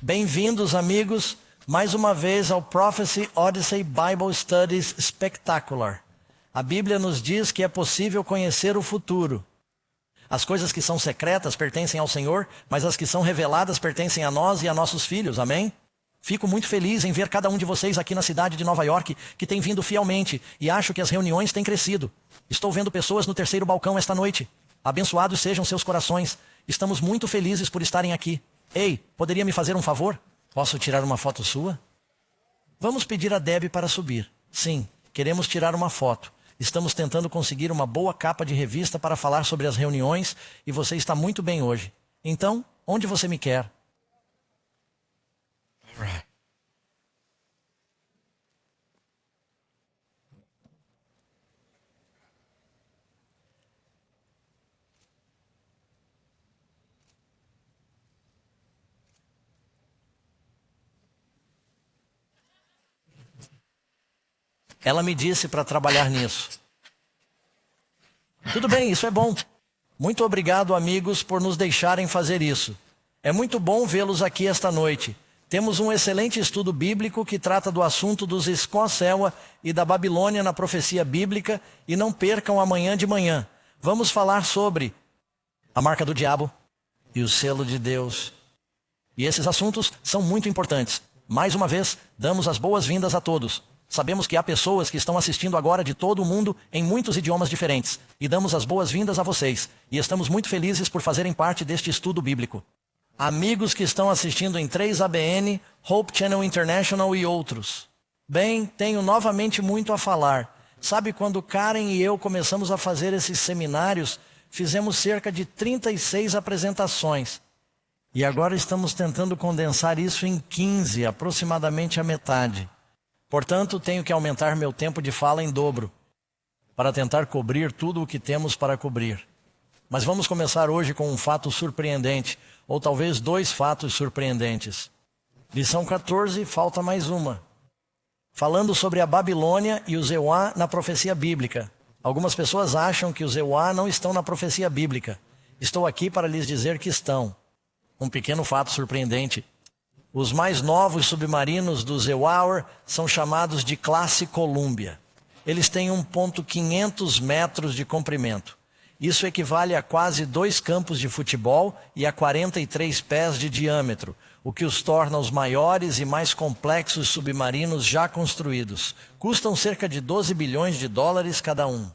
Bem-vindos, amigos, mais uma vez ao Prophecy Odyssey Bible Studies Spectacular. A Bíblia nos diz que é possível conhecer o futuro. As coisas que são secretas pertencem ao Senhor, mas as que são reveladas pertencem a nós e a nossos filhos, amém? Fico muito feliz em ver cada um de vocês aqui na cidade de Nova York, que tem vindo fielmente, e acho que as reuniões têm crescido. Estou vendo pessoas no terceiro balcão esta noite. Abençoados sejam seus corações. Estamos muito felizes por estarem aqui. Ei, poderia me fazer um favor? Posso tirar uma foto sua? Vamos pedir a Debbie para subir. Sim, queremos tirar uma foto. Estamos tentando conseguir uma boa capa de revista para falar sobre as reuniões e você está muito bem hoje. Então, onde você me quer? All right. Ela me disse para trabalhar nisso. Tudo bem, isso é bom. Muito obrigado, amigos, por nos deixarem fazer isso. É muito bom vê-los aqui esta noite. Temos um excelente estudo bíblico que trata do assunto dos Escócewa e da Babilônia na profecia bíblica, e não percam amanhã de manhã. Vamos falar sobre a marca do diabo e o selo de Deus. E esses assuntos são muito importantes. Mais uma vez, damos as boas-vindas a todos. Sabemos que há pessoas que estão assistindo agora de todo o mundo em muitos idiomas diferentes. E damos as boas-vindas a vocês. E estamos muito felizes por fazerem parte deste estudo bíblico. Amigos que estão assistindo em 3ABN, Hope Channel International e outros. Bem, tenho novamente muito a falar. Sabe, quando Karen e eu começamos a fazer esses seminários, fizemos cerca de 36 apresentações. E agora estamos tentando condensar isso em 15, aproximadamente a metade. Portanto, tenho que aumentar meu tempo de fala em dobro, para tentar cobrir tudo o que temos para cobrir. Mas vamos começar hoje com um fato surpreendente, ou talvez dois fatos surpreendentes. Lição 14, falta mais uma. Falando sobre a Babilônia e os Euá na profecia bíblica. Algumas pessoas acham que os Euá não estão na profecia bíblica. Estou aqui para lhes dizer que estão. Um pequeno fato surpreendente. Os mais novos submarinos dos EWAR são chamados de classe Columbia. Eles têm 1,500 metros de comprimento. Isso equivale a quase 2 campos de futebol e a 43 pés de diâmetro, o que os torna os maiores e mais complexos submarinos já construídos. Custam cerca de 12 bilhões de dólares cada um.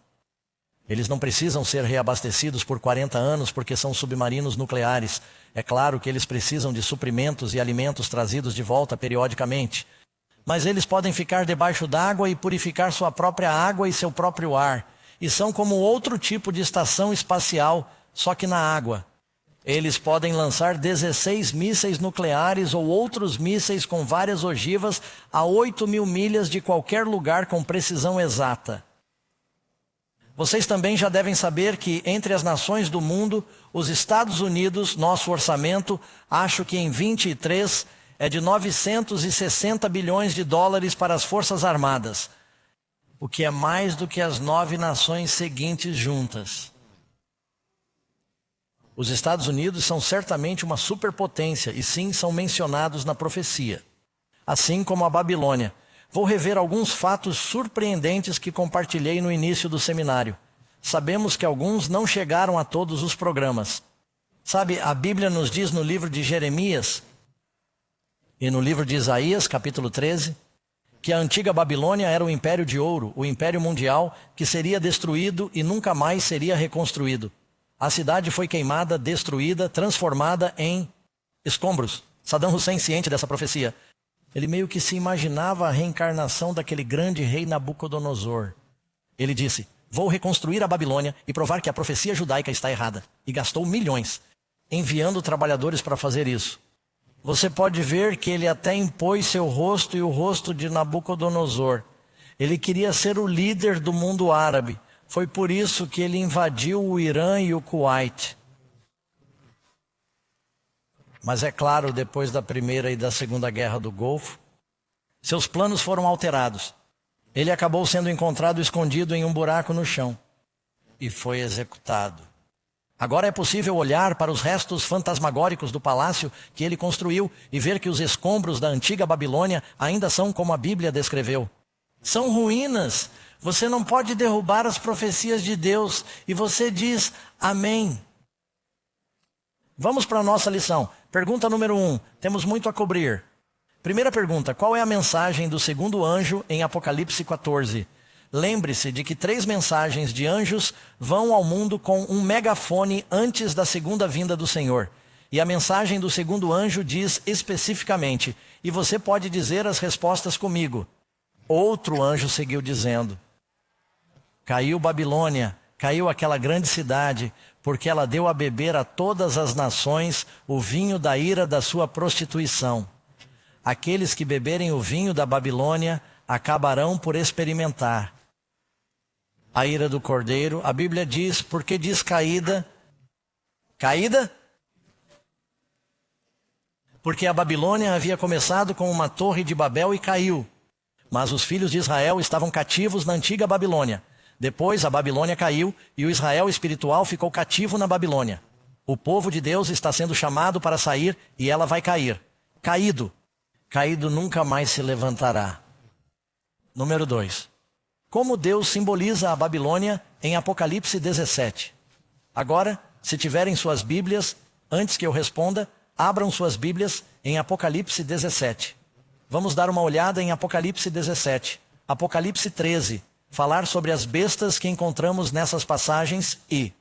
Eles não precisam ser reabastecidos por 40 anos porque são submarinos nucleares. É claro que eles precisam de suprimentos e alimentos trazidos de volta periodicamente. Mas eles podem ficar debaixo d'água e purificar sua própria água e seu próprio ar. E são como outro tipo de estação espacial, só que na água. Eles podem lançar 16 mísseis nucleares ou outros mísseis com várias ogivas a 8.000 milhas de qualquer lugar com precisão exata. Vocês também já devem saber que, entre as nações do mundo, os Estados Unidos, nosso orçamento, acho que em 23, é de 960 bilhões de dólares para as Forças Armadas, o que é mais do que as 9 nações seguintes juntas. Os Estados Unidos são certamente uma superpotência e sim são mencionados na profecia, assim como a Babilônia. Vou rever alguns fatos surpreendentes que compartilhei no início do seminário. Sabemos que alguns não chegaram a todos os programas. Sabe, a Bíblia nos diz no livro de Jeremias e no livro de Isaías, capítulo 13, que a antiga Babilônia era o império de ouro, o império mundial, que seria destruído e nunca mais seria reconstruído. A cidade foi queimada, destruída, transformada em escombros. Saddam Hussein, ciente dessa profecia, ele meio que se imaginava a reencarnação daquele grande rei Nabucodonosor. Ele disse, vou reconstruir a Babilônia e provar que a profecia judaica está errada. E gastou milhões, enviando trabalhadores para fazer isso. Você pode ver que ele até impôs seu rosto e o rosto de Nabucodonosor. Ele queria ser o líder do mundo árabe. Foi por isso que ele invadiu o Irã e o Kuwait. Mas é claro, depois da Primeira e da Segunda Guerra do Golfo, seus planos foram alterados. Ele acabou sendo encontrado escondido em um buraco no chão e foi executado. Agora é possível olhar para os restos fantasmagóricos do palácio que ele construiu e ver que os escombros da antiga Babilônia ainda são como a Bíblia descreveu. São ruínas. Você não pode derrubar as profecias de Deus. E você diz amém. Vamos para a nossa lição. Pergunta número 1. Temos muito a cobrir. Primeira pergunta. Qual é a mensagem do segundo anjo em Apocalipse 14? Lembre-se de que 3 mensagens de anjos vão ao mundo com um megafone antes da segunda vinda do Senhor. E a mensagem do segundo anjo diz especificamente, e você pode dizer as respostas comigo. Outro anjo seguiu dizendo, caiu Babilônia, caiu aquela grande cidade, porque ela deu a beber a todas as nações o vinho da ira da sua prostituição. Aqueles que beberem o vinho da Babilônia acabarão por experimentar a ira do Cordeiro. A Bíblia diz, porque diz caída? Caída? Porque a Babilônia havia começado com uma torre de Babel e caiu. Mas os filhos de Israel estavam cativos na antiga Babilônia. Depois a Babilônia caiu e o Israel espiritual ficou cativo na Babilônia. O povo de Deus está sendo chamado para sair e ela vai cair. Caído. Caído nunca mais se levantará. Número 2. Como Deus simboliza a Babilônia em Apocalipse 17? Agora, se tiverem suas Bíblias, antes que eu responda, abram suas Bíblias em Apocalipse 17. Vamos dar uma olhada em Apocalipse 17. Apocalipse 13. Falar sobre as bestas que encontramos nessas passagens e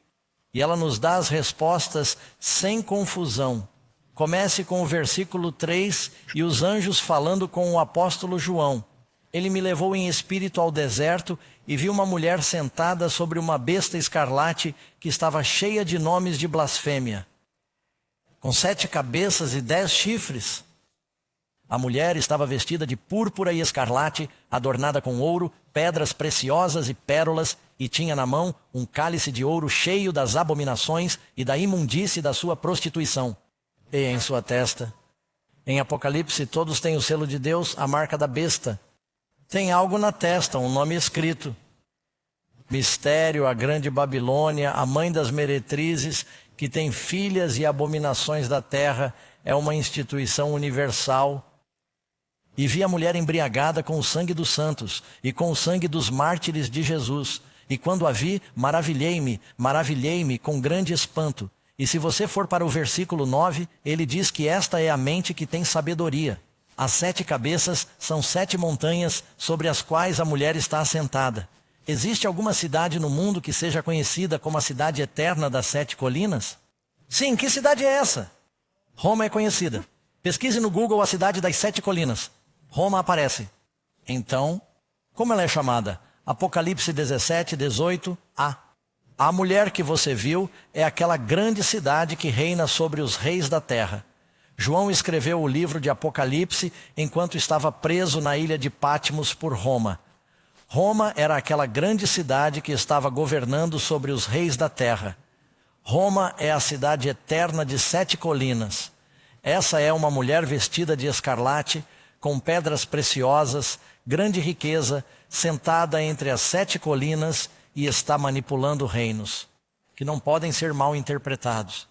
ela nos dá as respostas sem confusão. Comece com o versículo 3 e os anjos falando com o apóstolo João. Ele me levou em espírito ao deserto e vi uma mulher sentada sobre uma besta escarlate que estava cheia de nomes de blasfêmia, com 7 cabeças e 10 chifres. A mulher estava vestida de púrpura e escarlate, adornada com ouro, pedras preciosas e pérolas, e tinha na mão um cálice de ouro cheio das abominações e da imundície da sua prostituição. E em sua testa, em Apocalipse, todos têm o selo de Deus, a marca da besta. Tem algo na testa, um nome escrito. Mistério, a grande Babilônia, a mãe das meretrizes, que tem filhas e abominações da terra, é uma instituição universal. E vi a mulher embriagada com o sangue dos santos e com o sangue dos mártires de Jesus. E quando a vi, maravilhei-me com grande espanto. E se você for para o versículo 9, ele diz que esta é a mente que tem sabedoria. As 7 cabeças são 7 montanhas sobre as quais a mulher está assentada. Existe alguma cidade no mundo que seja conhecida como a cidade eterna das 7 colinas? Sim, que cidade é essa? Roma é conhecida. Pesquise no Google a cidade das 7 colinas. Roma aparece. Então, como ela é chamada? Apocalipse 17, 18a. A mulher que você viu é aquela grande cidade que reina sobre os reis da terra. João escreveu o livro de Apocalipse enquanto estava preso na ilha de Patmos por Roma. Roma era aquela grande cidade que estava governando sobre os reis da terra. Roma é a cidade eterna de 7 colinas. Essa é uma mulher vestida de escarlate, com pedras preciosas, grande riqueza, sentada entre as 7 colinas e está manipulando reinos, que não podem ser mal interpretados.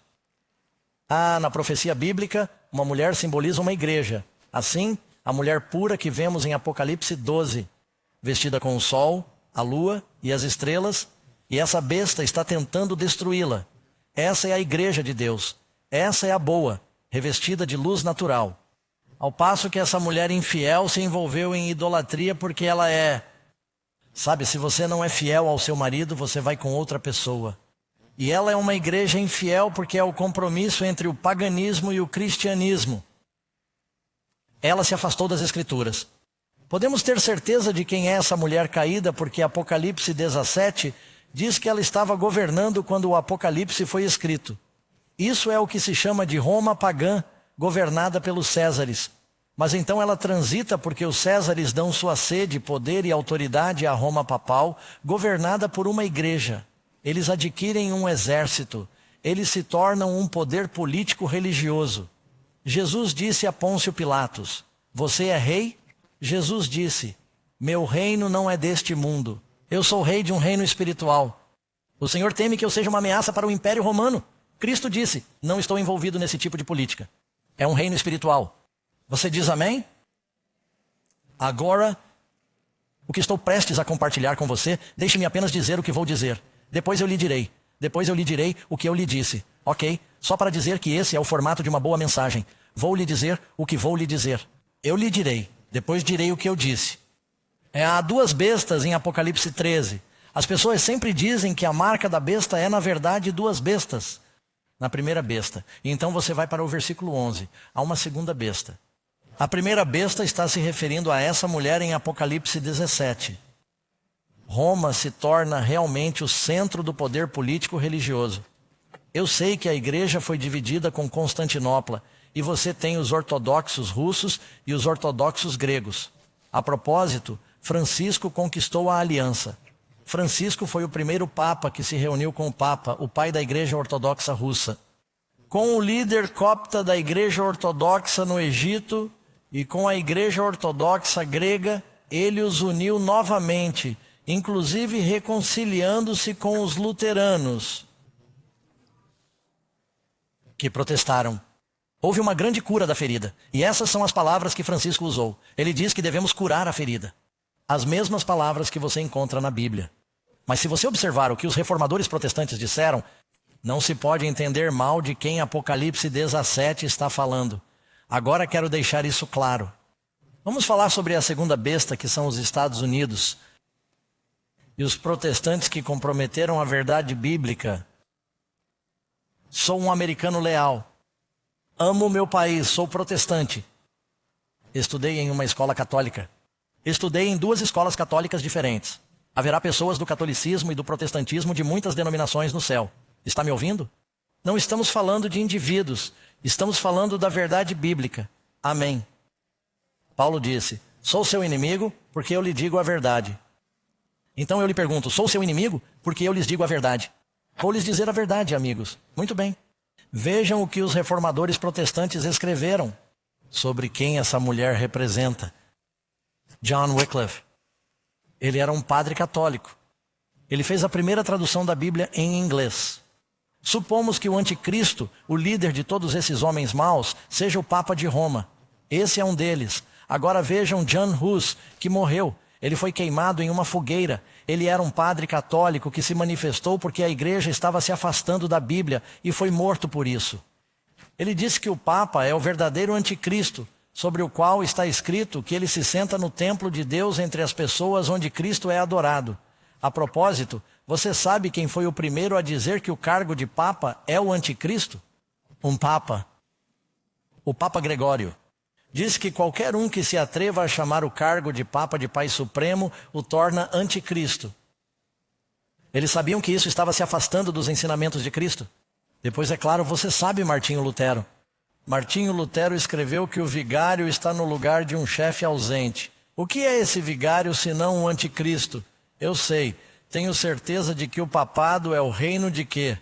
Na profecia bíblica, uma mulher simboliza uma igreja. Assim, a mulher pura que vemos em Apocalipse 12, vestida com o sol, a lua e as estrelas, e essa besta está tentando destruí-la. Essa é a igreja de Deus. Essa é a boa, revestida de luz natural. Ao passo que essa mulher infiel se envolveu em idolatria porque ela é... Sabe, se você não é fiel ao seu marido, você vai com outra pessoa. E ela é uma igreja infiel porque é o compromisso entre o paganismo e o cristianismo. Ela se afastou das Escrituras. Podemos ter certeza de quem é essa mulher caída porque Apocalipse 17 diz que ela estava governando quando o Apocalipse foi escrito. Isso é o que se chama de Roma pagã, governada pelos Césares. Mas então ela transita porque os Césares dão sua sede, poder e autoridade à Roma papal, governada por uma igreja. Eles adquirem um exército. Eles se tornam um poder político religioso. Jesus disse a Pôncio Pilatos, você é rei? Jesus disse, meu reino não é deste mundo. Eu sou rei de um reino espiritual. O Senhor teme que eu seja uma ameaça para o Império Romano. Cristo disse, não estou envolvido nesse tipo de política. É um reino espiritual. Você diz amém? Agora, o que estou prestes a compartilhar com você, deixe-me apenas dizer o que vou dizer. Depois eu lhe direi. Depois eu lhe direi o que eu lhe disse. Ok? Só para dizer que esse é o formato de uma boa mensagem. Vou lhe dizer o que vou lhe dizer. Eu lhe direi. Depois direi o que eu disse. Há duas bestas em Apocalipse 13. As pessoas sempre dizem que a marca da besta é, na verdade, duas bestas. Na primeira besta. E então você vai para o versículo 11. Há uma segunda besta. A primeira besta está se referindo a essa mulher em Apocalipse 17. Roma se torna realmente o centro do poder político religioso. Eu sei que a igreja foi dividida com Constantinopla e você tem os ortodoxos russos e os ortodoxos gregos. A propósito, Francisco conquistou a aliança. Francisco foi o primeiro papa que se reuniu com o papa, o pai da igreja ortodoxa russa. Com o líder copta da igreja ortodoxa no Egito e com a igreja ortodoxa grega, ele os uniu novamente, inclusive reconciliando-se com os luteranos, que protestaram. Houve uma grande cura da ferida, e essas são as palavras que Francisco usou. Ele diz que devemos curar a ferida. As mesmas palavras que você encontra na Bíblia. Mas se você observar o que os reformadores protestantes disseram, não se pode entender mal de quem Apocalipse 17 está falando. Agora quero deixar isso claro. Vamos falar sobre a segunda besta, que são os Estados Unidos. E os protestantes que comprometeram a verdade bíblica. Sou um americano leal. Amo meu país, sou protestante. Estudei em uma escola católica. Estudei em duas escolas católicas diferentes. Haverá pessoas do catolicismo e do protestantismo de muitas denominações no céu. Está me ouvindo? Não estamos falando de indivíduos. Estamos falando da verdade bíblica. Amém. Paulo disse, sou seu inimigo porque eu lhe digo a verdade. Então eu lhe pergunto, sou seu inimigo porque eu lhes digo a verdade. Vou lhes dizer a verdade, amigos. Muito bem. Vejam o que os reformadores protestantes escreveram sobre quem essa mulher representa. John Wycliffe. Ele era um padre católico. Ele fez a primeira tradução da Bíblia em inglês. Supomos que o anticristo, o líder de todos esses homens maus, seja o Papa de Roma. Esse é um deles. Agora vejam John Hus, que morreu. Ele foi queimado em uma fogueira. Ele era um padre católico que se manifestou porque a igreja estava se afastando da Bíblia e foi morto por isso. Ele disse que o Papa é o verdadeiro anticristo, sobre o qual está escrito que ele se senta no templo de Deus entre as pessoas onde Cristo é adorado. A propósito, você sabe quem foi o primeiro a dizer que o cargo de Papa é o anticristo? Um Papa. O Papa Gregório. Diz que qualquer um que se atreva a chamar o cargo de Papa de Pai Supremo o torna anticristo. Eles sabiam que isso estava se afastando dos ensinamentos de Cristo? Depois, é claro, você sabe Martinho Lutero. Martinho Lutero escreveu que o vigário está no lugar de um chefe ausente. O que é esse vigário senão um anticristo? Eu sei, tenho certeza de que o papado é o reino de quê?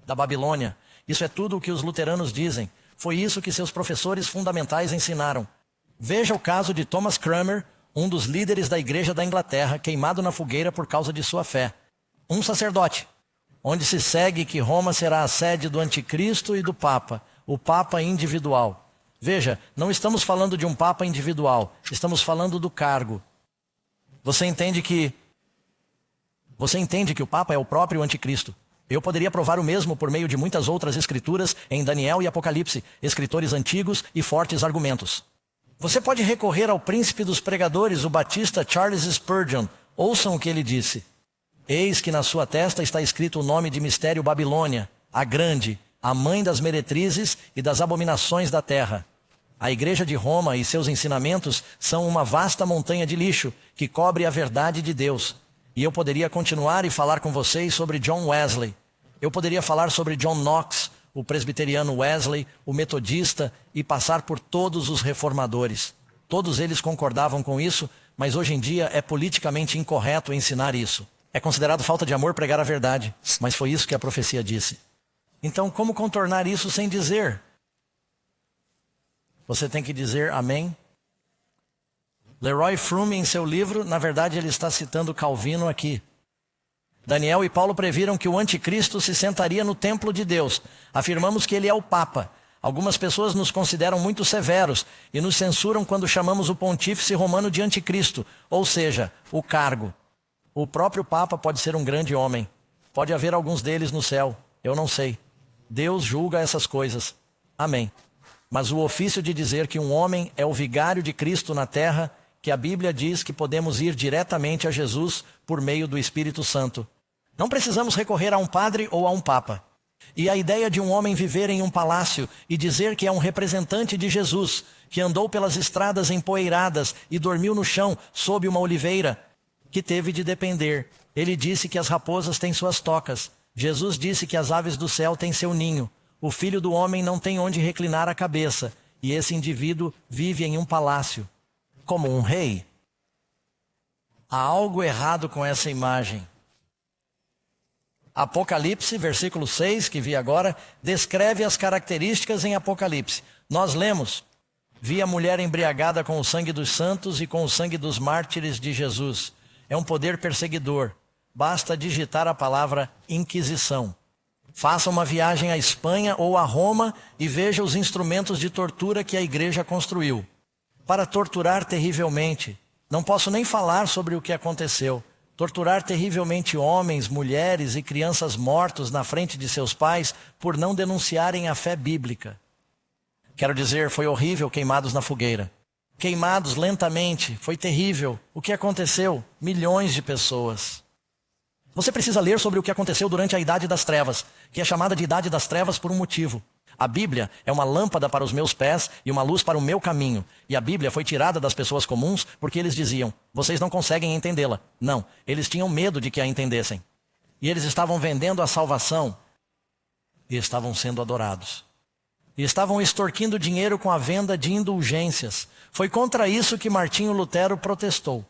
Da Babilônia. Isso é tudo o que os luteranos dizem. Foi isso que seus professores fundamentais ensinaram. Veja o caso de Thomas Cranmer, um dos líderes da igreja da Inglaterra, queimado na fogueira por causa de sua fé. Um sacerdote, onde se segue que Roma será a sede do anticristo e do Papa, o Papa individual. Veja, não estamos falando de um Papa individual, estamos falando do cargo. Você entende que o Papa é o próprio anticristo. Eu poderia provar o mesmo por meio de muitas outras escrituras em Daniel e Apocalipse, escritores antigos e fortes argumentos. Você pode recorrer ao príncipe dos pregadores, o batista Charles Spurgeon. Ouçam o que ele disse. Eis que na sua testa está escrito o nome de mistério Babilônia, a grande, a mãe das meretrizes e das abominações da terra. A igreja de Roma e seus ensinamentos são uma vasta montanha de lixo que cobre a verdade de Deus. E eu poderia continuar e falar com vocês sobre John Wesley. Eu poderia falar sobre John Knox, o presbiteriano Wesley, o metodista, e passar por todos os reformadores. Todos eles concordavam com isso, mas hoje em dia é politicamente incorreto ensinar isso. É considerado falta de amor pregar a verdade, mas foi isso que a profecia disse. Então, como contornar isso sem dizer? Você tem que dizer amém. Leroy Froome, em seu livro, na verdade ele está citando Calvino aqui. Daniel e Paulo previram que o anticristo se sentaria no templo de Deus. Afirmamos que ele é o Papa. Algumas pessoas nos consideram muito severos e nos censuram quando chamamos o pontífice romano de anticristo, ou seja, o cargo. O próprio Papa pode ser um grande homem. Pode haver alguns deles no céu, eu não sei. Deus julga essas coisas. Amém. Mas o ofício de dizer que um homem é o vigário de Cristo na terra, que a Bíblia diz que podemos ir diretamente a Jesus por meio do Espírito Santo. Não precisamos recorrer a um padre ou a um papa. E a ideia de um homem viver em um palácio e dizer que é um representante de Jesus, que andou pelas estradas empoeiradas e dormiu no chão sob uma oliveira, que teve de depender. Ele disse que as raposas têm suas tocas. Jesus disse que as aves do céu têm seu ninho. O filho do homem não tem onde reclinar a cabeça, e esse indivíduo vive em um palácio, como um rei. Há algo errado com essa imagem. Apocalipse, versículo 6, que vi agora, descreve as características em Apocalipse. Nós lemos: vi a mulher embriagada com o sangue dos santos e com o sangue dos mártires de Jesus. É um poder perseguidor. Basta digitar a palavra Inquisição. Faça uma viagem à Espanha ou a Roma e veja os instrumentos de tortura que a igreja construiu. Para torturar terrivelmente. Não posso nem falar sobre o que aconteceu. Torturar terrivelmente homens, mulheres e crianças mortos na frente de seus pais por não denunciarem a fé bíblica. Quero dizer, foi horrível queimados na fogueira. Queimados lentamente, foi terrível. O que aconteceu? Milhões de pessoas. Você precisa ler sobre o que aconteceu durante a Idade das Trevas, que é chamada de Idade das Trevas por um motivo. A Bíblia é uma lâmpada para os meus pés e uma luz para o meu caminho. E a Bíblia foi tirada das pessoas comuns porque eles diziam: vocês não conseguem entendê-la. Não, eles tinham medo de que a entendessem. E eles estavam vendendo a salvação e estavam sendo adorados. E estavam extorquindo dinheiro com a venda de indulgências. Foi contra isso que Martinho Lutero protestou.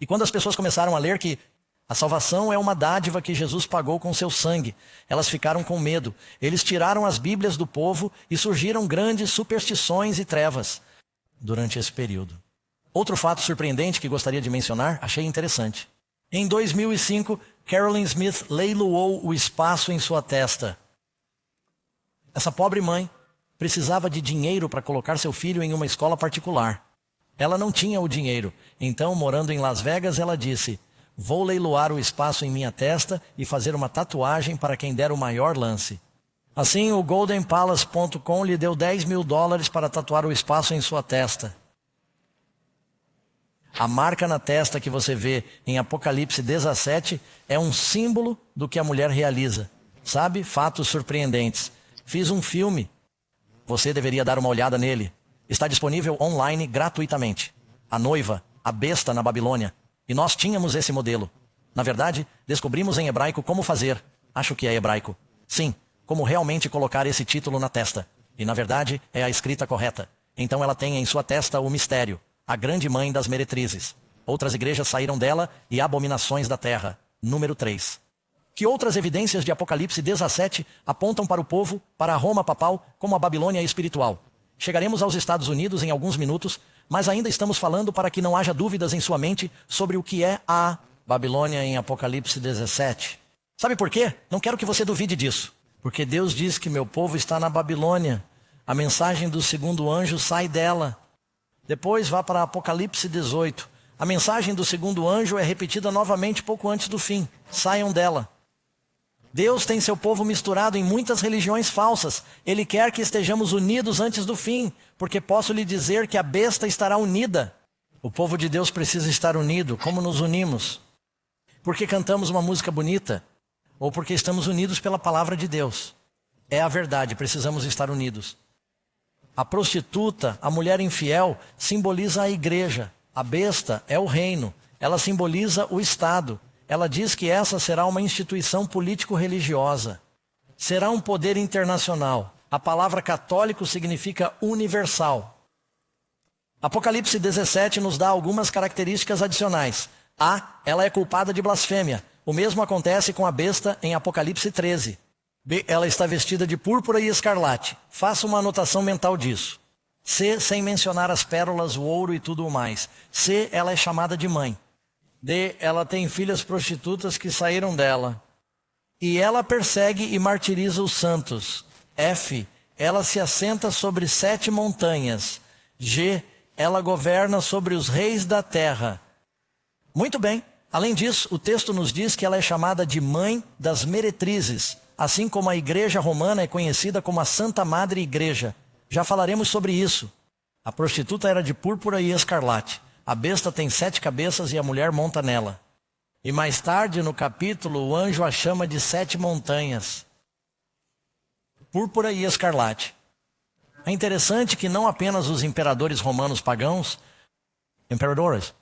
E quando as pessoas começaram a ler que a salvação é uma dádiva que Jesus pagou com seu sangue, elas ficaram com medo. Eles tiraram as Bíblias do povo e surgiram grandes superstições e trevas durante esse período. Outro fato surpreendente que gostaria de mencionar, achei interessante. Em 2005, Carolyn Smith leiloou o espaço em sua testa. Essa pobre mãe precisava de dinheiro para colocar seu filho em uma escola particular. Ela não tinha o dinheiro, então, morando em Las Vegas, ela disse: vou leiloar o espaço em minha testa e fazer uma tatuagem para quem der o maior lance. Assim, o goldenpalace.com lhe deu $10 mil para tatuar o espaço em sua testa. A marca na testa que você vê em Apocalipse 17 é um símbolo do que a mulher realiza. Sabe? Fatos surpreendentes. Fiz um filme. Você deveria dar uma olhada nele. Está disponível online gratuitamente. A noiva, a besta na Babilônia. E nós tínhamos esse modelo. Na verdade, descobrimos em hebraico como fazer. Acho que é hebraico. Sim, como realmente colocar esse título na testa. E na verdade, é a escrita correta. Então ela tem em sua testa o mistério, a grande mãe das meretrizes. Outras igrejas saíram dela e abominações da terra. Número 3. Que outras evidências de Apocalipse 17 apontam para o povo, para a Roma papal, como a Babilônia espiritual? Chegaremos aos Estados Unidos em alguns minutos, mas ainda estamos falando para que não haja dúvidas em sua mente sobre o que é a Babilônia em Apocalipse 17. Sabe por quê? Não quero que você duvide disso. Porque Deus diz que meu povo está na Babilônia. A mensagem do segundo anjo sai dela. Depois vá para Apocalipse 18. A mensagem do segundo anjo é repetida novamente pouco antes do fim. Saiam dela. Deus tem seu povo misturado em muitas religiões falsas. Ele quer que estejamos unidos antes do fim, porque posso lhe dizer que a besta estará unida. O povo de Deus precisa estar unido. Como nos unimos? Porque cantamos uma música bonita? Ou porque estamos unidos pela palavra de Deus? É a verdade, precisamos estar unidos. A prostituta, a mulher infiel, simboliza a igreja. A besta é o reino. Ela simboliza o Estado. Ela diz que essa será uma instituição político-religiosa. Será um poder internacional. A palavra católico significa universal. Apocalipse 17 nos dá algumas características adicionais. A, ela é culpada de blasfêmia. O mesmo acontece com a besta em Apocalipse 13. B, ela está vestida de púrpura e escarlate. Faça uma anotação mental disso. C, sem mencionar as pérolas, o ouro e tudo o mais. C, ela é chamada de mãe. D, ela tem filhas prostitutas que saíram dela. E ela persegue e martiriza os santos. F, ela se assenta sobre 7 montanhas. G, ela governa sobre os reis da terra. Muito bem. Além disso, o texto nos diz que ela é chamada de mãe das meretrizes, assim como a igreja romana é conhecida como a Santa Madre Igreja. Já falaremos sobre isso. A prostituta era de púrpura e escarlate. A besta tem 7 cabeças e a mulher monta nela. E mais tarde, no capítulo, o anjo a chama de 7 montanhas. Púrpura e escarlate. É interessante que não apenas os imperadores romanos pagãos, imperadores,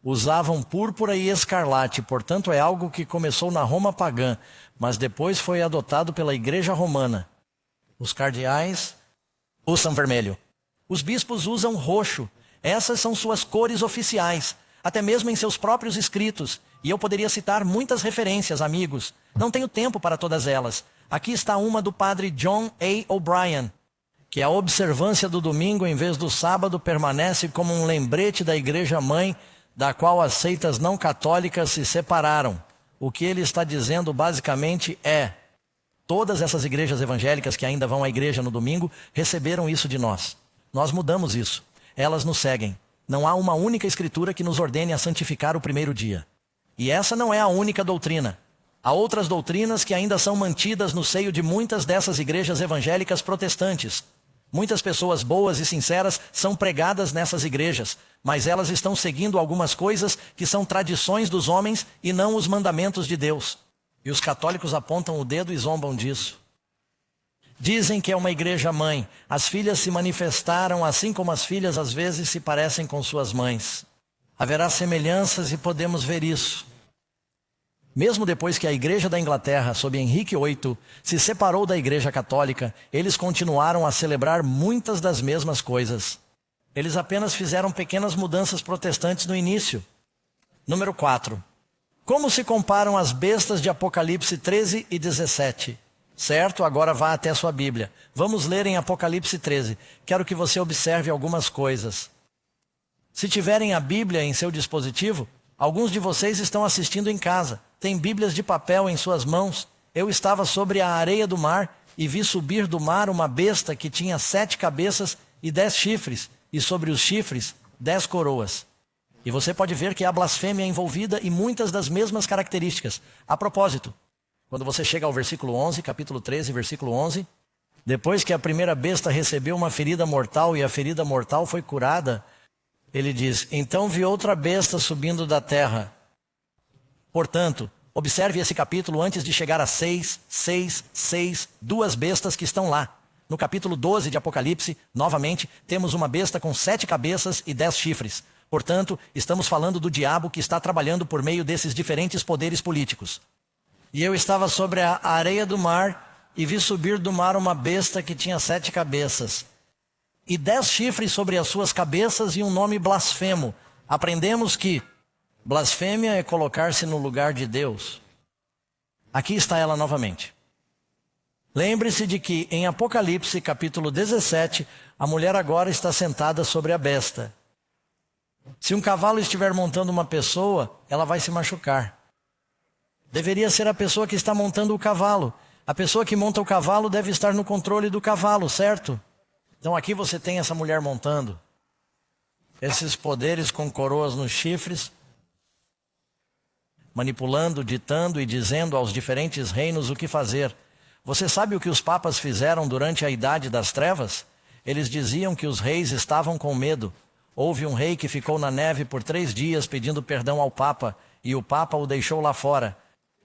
usavam púrpura e escarlate, portanto é algo que começou na Roma pagã, mas depois foi adotado pela igreja romana. Os cardeais usam vermelho. Os bispos usam roxo. Essas são suas cores oficiais, até mesmo em seus próprios escritos. E eu poderia citar muitas referências, amigos. Não tenho tempo para todas elas. Aqui está uma do padre John A. O'Brien, que a observância do domingo em vez do sábado permanece como um lembrete da igreja mãe, da qual as seitas não católicas se separaram. O que ele está dizendo basicamente é: todas essas igrejas evangélicas que ainda vão à igreja no domingo receberam isso de nós. Nós mudamos isso. Elas nos seguem. Não há uma única escritura que nos ordene a santificar o primeiro dia. E essa não é a única doutrina. Há outras doutrinas que ainda são mantidas no seio de muitas dessas igrejas evangélicas protestantes. Muitas pessoas boas e sinceras são pregadas nessas igrejas, mas elas estão seguindo algumas coisas que são tradições dos homens e não os mandamentos de Deus. E os católicos apontam o dedo e zombam disso. Dizem que é uma igreja mãe. As filhas se manifestaram assim como as filhas às vezes se parecem com suas mães. Haverá semelhanças e podemos ver isso. Mesmo depois que a Igreja da Inglaterra, sob Henrique VIII, se separou da Igreja Católica, eles continuaram a celebrar muitas das mesmas coisas. Eles apenas fizeram pequenas mudanças protestantes no início. Número 4. Como se comparam as bestas de Apocalipse 13 e 17? Certo? Agora vá até a sua Bíblia. Vamos ler em Apocalipse 13. Quero que você observe algumas coisas. Se tiverem a Bíblia em seu dispositivo, alguns de vocês estão assistindo em casa. Tem Bíblias de papel em suas mãos. Eu estava sobre a areia do mar e vi subir do mar uma besta que tinha 7 cabeças e 10 chifres, e sobre os chifres 10 coroas. E você pode ver que há blasfêmia envolvida e muitas das mesmas características. A propósito, quando você chega ao versículo 11, capítulo 13, versículo 11, depois que a primeira besta recebeu uma ferida mortal e a ferida mortal foi curada, ele diz: então vi outra besta subindo da terra. Portanto, observe esse capítulo antes de chegar a 6, 2 bestas que estão lá. No capítulo 12 de Apocalipse, novamente, temos uma besta com 7 cabeças e 10 chifres. Portanto, estamos falando do diabo que está trabalhando por meio desses diferentes poderes políticos. E eu estava sobre a areia do mar e vi subir do mar uma besta que tinha 7 cabeças e 10 chifres sobre as suas cabeças e um nome blasfemo. Aprendemos que blasfêmia é colocar-se no lugar de Deus. Aqui está ela novamente. Lembre-se de que em Apocalipse capítulo 17, a mulher agora está sentada sobre a besta. Se um cavalo estiver montando uma pessoa, ela vai se machucar. Deveria ser a pessoa que está montando o cavalo. A pessoa que monta o cavalo deve estar no controle do cavalo, certo? Então aqui você tem essa mulher montando. Esses poderes com coroas nos chifres, manipulando, ditando e dizendo aos diferentes reinos o que fazer. Você sabe o que os papas fizeram durante a Idade das Trevas? Eles diziam que os reis estavam com medo. Houve um rei que ficou na neve por 3 dias pedindo perdão ao Papa, e o Papa o deixou lá fora.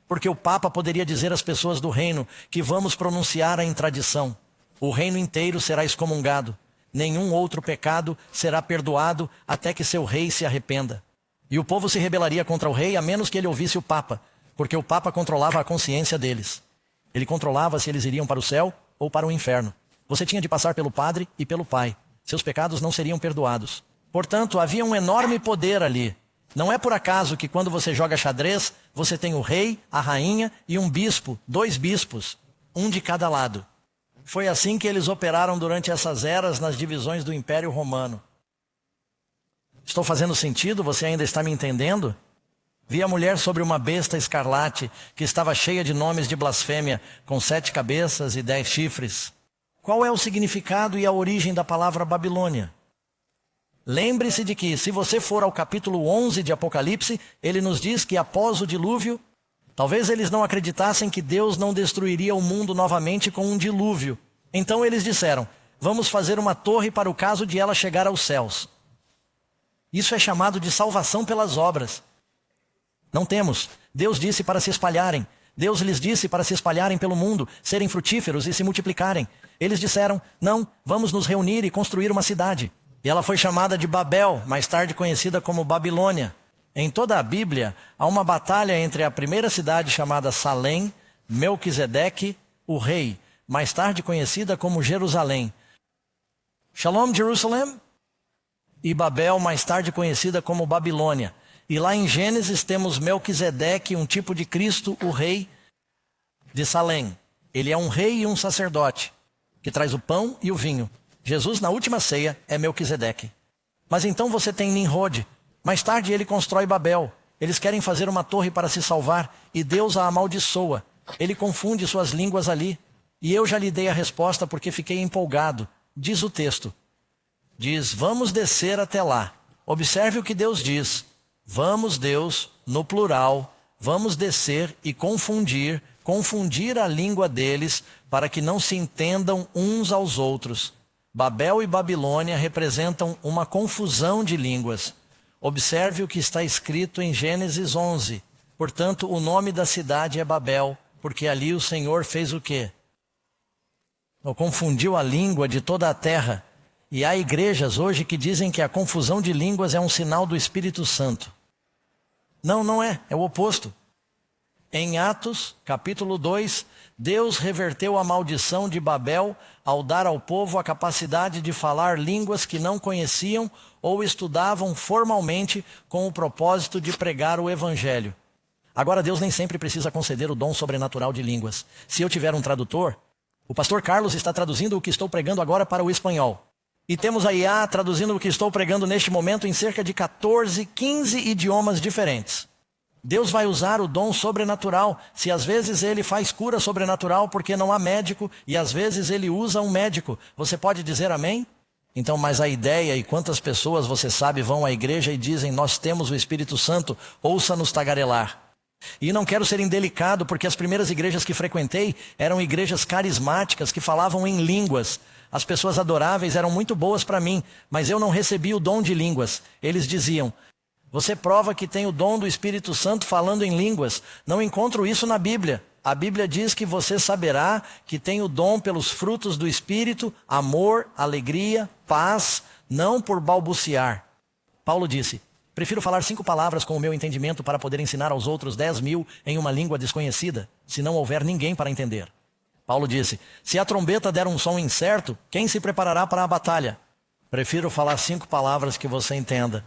Porque o Papa poderia dizer às pessoas do reino que vamos pronunciar a intradição. O reino inteiro será excomungado. Nenhum outro pecado será perdoado até que seu rei se arrependa. E o povo se rebelaria contra o rei a menos que ele ouvisse o Papa, porque o Papa controlava a consciência deles. Ele controlava se eles iriam para o céu ou para o inferno. Você tinha de passar pelo padre e pelo pai. Seus pecados não seriam perdoados. Portanto, havia um enorme poder ali. Não é por acaso que quando você joga xadrez, você tem o rei, a rainha e um bispo, 2 bispos, um de cada lado. Foi assim que eles operaram durante essas eras nas divisões do Império Romano. Estou fazendo sentido? Você ainda está me entendendo? Vi a mulher sobre uma besta escarlate, que estava cheia de nomes de blasfêmia, com 7 cabeças e 10 chifres. Qual é o significado e a origem da palavra Babilônia? Lembre-se de que, se você for ao capítulo 11 de Apocalipse, ele nos diz que após o dilúvio, talvez eles não acreditassem que Deus não destruiria o mundo novamente com um dilúvio. Então eles disseram, vamos fazer uma torre para o caso de ela chegar aos céus. Isso é chamado de salvação pelas obras. Não temos. Deus disse para se espalharem. Deus lhes disse para se espalharem pelo mundo, serem frutíferos e se multiplicarem. Eles disseram, não, vamos nos reunir e construir uma cidade. E ela foi chamada de Babel, mais tarde conhecida como Babilônia. Em toda a Bíblia, há uma batalha entre a primeira cidade chamada Salém, Melquisedeque, o rei, mais tarde conhecida como Jerusalém. Shalom, Jerusalém, e Babel, mais tarde conhecida como Babilônia. E lá em Gênesis temos Melquisedeque, um tipo de Cristo, o rei de Salém. Ele é um rei e um sacerdote, que traz o pão e o vinho. Jesus, na última ceia, é Melquisedeque. Mas então você tem Nimrod. Mais tarde ele constrói Babel. Eles querem fazer uma torre para se salvar e Deus a amaldiçoa. Ele confunde suas línguas ali. E eu já lhe dei a resposta porque fiquei empolgado. Diz o texto. Diz, vamos descer até lá. Observe o que Deus diz. Vamos, Deus, no plural, vamos descer e confundir a língua deles para que não se entendam uns aos outros. Babel e Babilônia representam uma confusão de línguas. Observe o que está escrito em Gênesis 11. Portanto, o nome da cidade é Babel, porque ali o Senhor fez o quê? Confundiu a língua de toda a terra. E há igrejas hoje que dizem que a confusão de línguas é um sinal do Espírito Santo. Não, não é. É o oposto. Em Atos, capítulo 2, Deus reverteu a maldição de Babel ao dar ao povo a capacidade de falar línguas que não conheciam ou estudavam formalmente com o propósito de pregar o Evangelho. Agora, Deus nem sempre precisa conceder o dom sobrenatural de línguas. Se eu tiver um tradutor, o pastor Carlos está traduzindo o que estou pregando agora para o espanhol. E temos a IA traduzindo o que estou pregando neste momento em cerca de 14, 15 idiomas diferentes. Deus vai usar o dom sobrenatural, se às vezes ele faz cura sobrenatural porque não há médico, e às vezes ele usa um médico. Você pode dizer amém? Então, mas a ideia, e quantas pessoas você sabe vão à igreja e dizem, nós temos o Espírito Santo, ouça-nos tagarelar. E não quero ser indelicado, porque as primeiras igrejas que frequentei eram igrejas carismáticas que falavam em línguas. As pessoas adoráveis eram muito boas para mim, mas eu não recebi o dom de línguas. Eles diziam, você prova que tem o dom do Espírito Santo falando em línguas. Não encontro isso na Bíblia. A Bíblia diz que você saberá que tem o dom pelos frutos do Espírito, amor, alegria, paz, não por balbuciar. Paulo disse, prefiro falar 5 palavras com o meu entendimento para poder ensinar aos outros 10.000 em uma língua desconhecida, se não houver ninguém para entender. Paulo disse, se a trombeta der um som incerto, quem se preparará para a batalha? Prefiro falar 5 palavras que você entenda.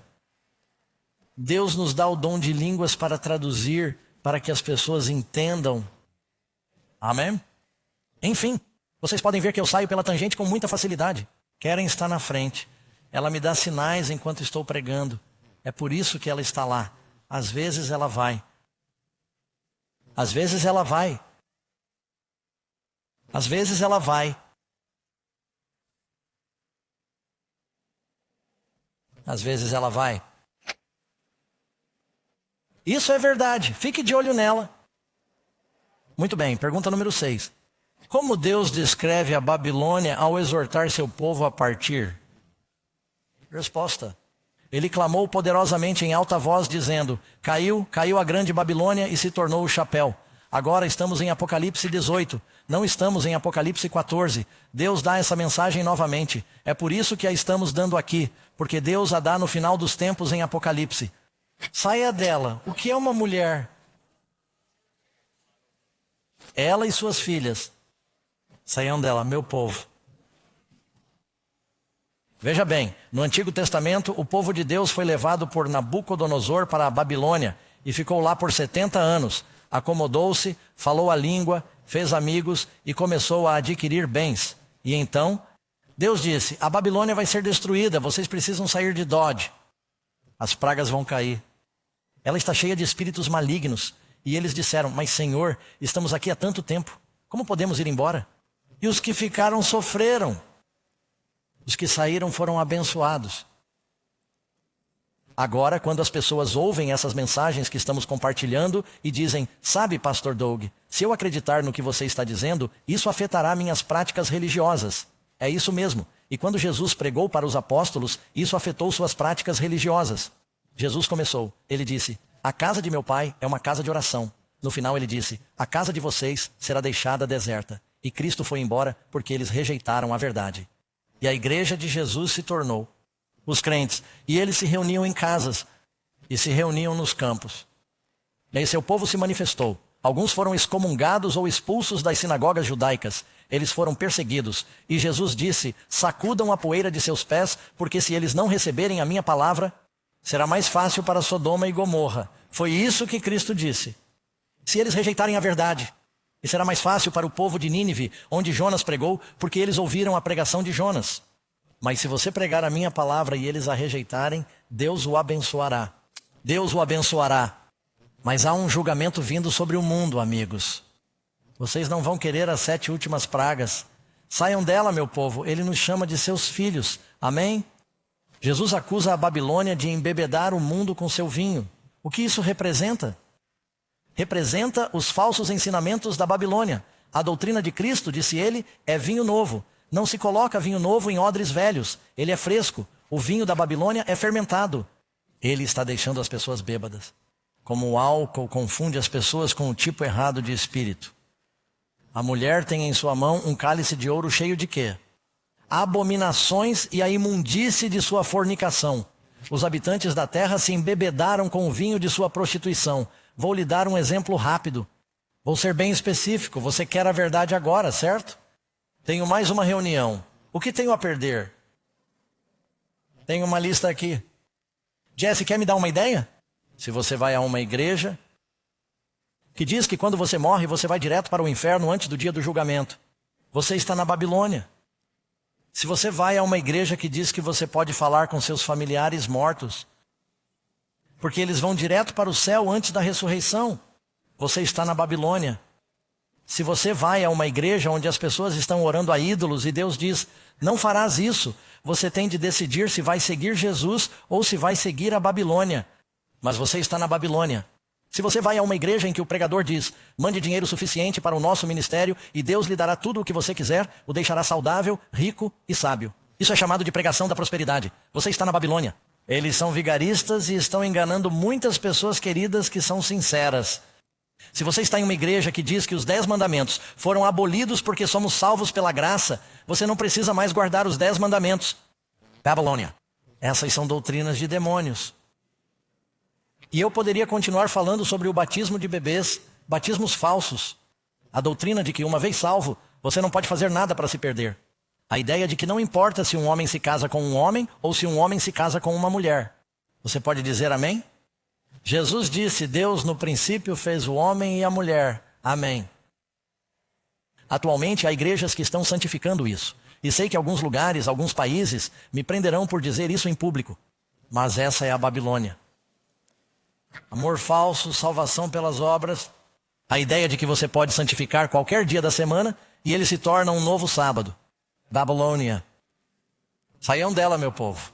Deus nos dá o dom de línguas para traduzir, para que as pessoas entendam. Amém? Enfim, vocês podem ver que eu saio pela tangente com muita facilidade. Querem estar na frente. Ela me dá sinais enquanto estou pregando. É por isso que ela está lá. Às vezes ela vai. Às vezes ela vai. Às vezes ela vai. Às vezes ela vai. Isso é verdade. Fique de olho nela. Muito bem, pergunta número 6. Como Deus descreve a Babilônia ao exortar seu povo a partir? Resposta. Ele clamou poderosamente em alta voz, dizendo, caiu a grande Babilônia e se tornou o chapéu. Agora estamos em Apocalipse 18, não estamos em Apocalipse 14. Deus dá essa mensagem novamente. É por isso que a estamos dando aqui, porque Deus a dá no final dos tempos em Apocalipse. Saia dela. O que é uma mulher? Ela e suas filhas. Saiam dela, meu povo. Veja bem, no Antigo Testamento, o povo de Deus foi levado por Nabucodonosor para a Babilônia e ficou lá por 70 anos. Acomodou-se, falou a língua, fez amigos e começou a adquirir bens. E então, Deus disse, a Babilônia vai ser destruída, vocês precisam sair de Dodge. As pragas vão cair. Ela está cheia de espíritos malignos. E eles disseram: mas Senhor, estamos aqui há tanto tempo. Como podemos ir embora? E os que ficaram sofreram. Os que saíram foram abençoados. Agora, quando as pessoas ouvem essas mensagens que estamos compartilhando e dizem: sabe, Pastor Doug, se eu acreditar no que você está dizendo, isso afetará minhas práticas religiosas. É isso mesmo. E quando Jesus pregou para os apóstolos, isso afetou suas práticas religiosas. Jesus começou. Ele disse: a casa de meu pai é uma casa de oração. No final ele disse: a casa de vocês será deixada deserta. E Cristo foi embora porque eles rejeitaram a verdade. E a igreja de Jesus se tornou os crentes. E eles se reuniam em casas e se reuniam nos campos. E aí seu povo se manifestou. Alguns foram excomungados ou expulsos das sinagogas judaicas. Eles foram perseguidos. E Jesus disse: sacudam a poeira de seus pés, porque se eles não receberem a minha palavra, será mais fácil para Sodoma e Gomorra. Foi isso que Cristo disse. Se eles rejeitarem a verdade, e será mais fácil para o povo de Nínive, onde Jonas pregou, porque eles ouviram a pregação de Jonas. Mas se você pregar a minha palavra e eles a rejeitarem, Deus o abençoará. Deus o abençoará. Mas há um julgamento vindo sobre o mundo, amigos. Vocês não vão querer as 7 últimas pragas. Saiam dela, meu povo. Ele nos chama de seus filhos. Amém? Jesus acusa a Babilônia de embebedar o mundo com seu vinho. O que isso representa? Representa os falsos ensinamentos da Babilônia. A doutrina de Cristo, disse ele, é vinho novo. Não se coloca vinho novo em odres velhos. Ele é fresco. O vinho da Babilônia é fermentado. Ele está deixando as pessoas bêbadas. Como o álcool confunde as pessoas com o tipo errado de espírito. A mulher tem em sua mão um cálice de ouro cheio de quê? Abominações e a imundície de sua fornicação. Os habitantes da terra se embebedaram com o vinho de sua prostituição. Vou lhe dar um exemplo rápido. Vou ser bem específico. Você quer a verdade agora, certo? Tenho mais uma reunião. O que tenho a perder? Tenho uma lista aqui. Jesse, quer me dar uma ideia? Se você vai a uma igreja que diz que quando você morre, você vai direto para o inferno antes do dia do julgamento, você está na Babilônia. Se você vai a uma igreja que diz que você pode falar com seus familiares mortos, porque eles vão direto para o céu antes da ressurreição, você está na Babilônia. Se você vai a uma igreja onde as pessoas estão orando a ídolos e Deus diz: não farás isso, você tem de decidir se vai seguir Jesus ou se vai seguir a Babilônia. Mas você está na Babilônia. Se você vai a uma igreja em que o pregador diz: mande dinheiro suficiente para o nosso ministério e Deus lhe dará tudo o que você quiser, o deixará saudável, rico e sábio. Isso é chamado de pregação da prosperidade. Você está na Babilônia. Eles são vigaristas e estão enganando muitas pessoas queridas que são sinceras. Se você está em uma igreja que diz que os 10 mandamentos foram abolidos porque somos salvos pela graça, você não precisa mais guardar os 10 mandamentos. Babilônia. Essas são doutrinas de demônios. E eu poderia continuar falando sobre o batismo de bebês, batismos falsos. A doutrina de que uma vez salvo, você não pode fazer nada para se perder. A ideia de que não importa se um homem se casa com um homem ou se um homem se casa com uma mulher. Você pode dizer amém? Jesus disse: Deus no princípio fez o homem e a mulher. Amém. Atualmente há igrejas que estão santificando isso. E sei que alguns lugares, alguns países, me prenderão por dizer isso em público. Mas essa é a Babilônia. Amor falso, salvação pelas obras. A ideia de que você pode santificar qualquer dia da semana e ele se torna um novo sábado. Babilônia. Saiam dela, meu povo.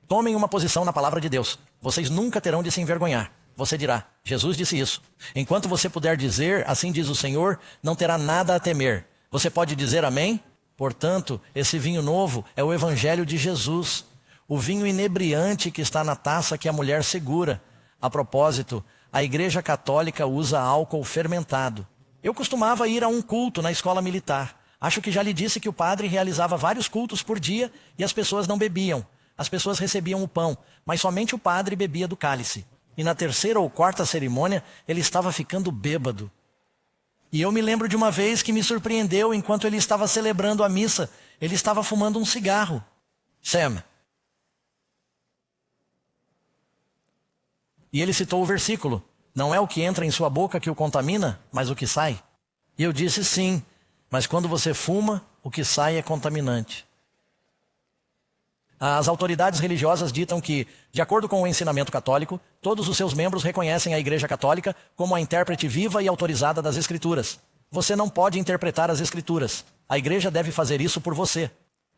Tomem uma posição na palavra de Deus. Vocês nunca terão de se envergonhar. Você dirá: Jesus disse isso. Enquanto você puder dizer, assim diz o Senhor, não terá nada a temer. Você pode dizer amém? Portanto, esse vinho novo é o evangelho de Jesus. O vinho inebriante que está na taça que a mulher segura. A propósito, a Igreja Católica usa álcool fermentado. Eu costumava ir a um culto na escola militar. Acho que já lhe disse que o padre realizava vários cultos por dia e as pessoas não bebiam. As pessoas recebiam o pão, mas somente o padre bebia do cálice. E na 3ª ou 4ª cerimônia, ele estava ficando bêbado. E eu me lembro de uma vez que me surpreendeu enquanto ele estava celebrando a missa. Ele estava fumando um cigarro. Sam. E ele citou o versículo: não é o que entra em sua boca que o contamina, mas o que sai. E eu disse: sim, mas quando você fuma, o que sai é contaminante. As autoridades religiosas ditam que, de acordo com o ensinamento católico, todos os seus membros reconhecem a Igreja Católica como a intérprete viva e autorizada das Escrituras. Você não pode interpretar as Escrituras. A Igreja deve fazer isso por você.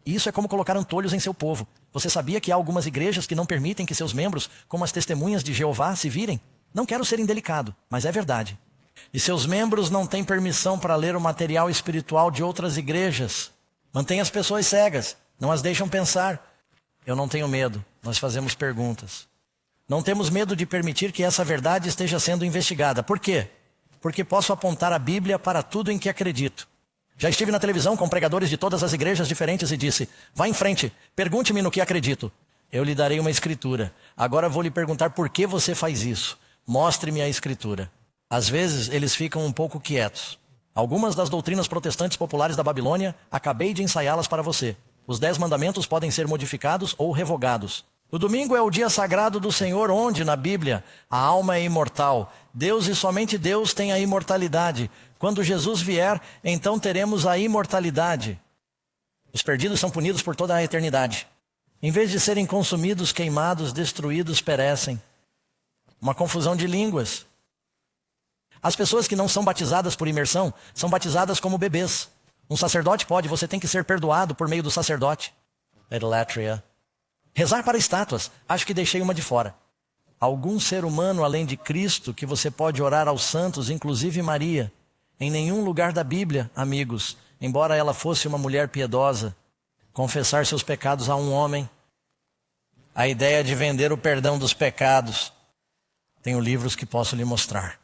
E isso é como colocar antolhos em seu povo. Você sabia que há algumas igrejas que não permitem que seus membros, como as testemunhas de Jeová, se virem? Não quero ser indelicado, mas é verdade. E seus membros não têm permissão para ler o material espiritual de outras igrejas. Mantém as pessoas cegas, não as deixam pensar. Eu não tenho medo, nós fazemos perguntas. Não temos medo de permitir que essa verdade esteja sendo investigada. Por quê? Porque posso apontar a Bíblia para tudo em que acredito. Já estive na televisão com pregadores de todas as igrejas diferentes e disse: vá em frente, pergunte-me no que acredito. Eu lhe darei uma escritura. Agora vou lhe perguntar por que você faz isso. Mostre-me a escritura. Às vezes eles ficam um pouco quietos. Algumas das doutrinas protestantes populares da Babilônia, acabei de ensaiá-las para você. Os 10 mandamentos podem ser modificados ou revogados. O domingo é o dia sagrado do Senhor, onde, na Bíblia, a alma é imortal. Deus e somente Deus tem a imortalidade. Quando Jesus vier, então teremos a imortalidade. Os perdidos são punidos por toda a eternidade. Em vez de serem consumidos, queimados, destruídos, perecem. Uma confusão de línguas. As pessoas que não são batizadas por imersão são batizadas como bebês. Um sacerdote pode, você tem que ser perdoado por meio do sacerdote. Idolatria. Rezar para estátuas, acho que deixei uma de fora. Algum ser humano além de Cristo que você pode orar aos santos, inclusive Maria. Em nenhum lugar da Bíblia, amigos, embora ela fosse uma mulher piedosa, confessar seus pecados a um homem. A ideia de vender o perdão dos pecados. Tenho livros que posso lhe mostrar.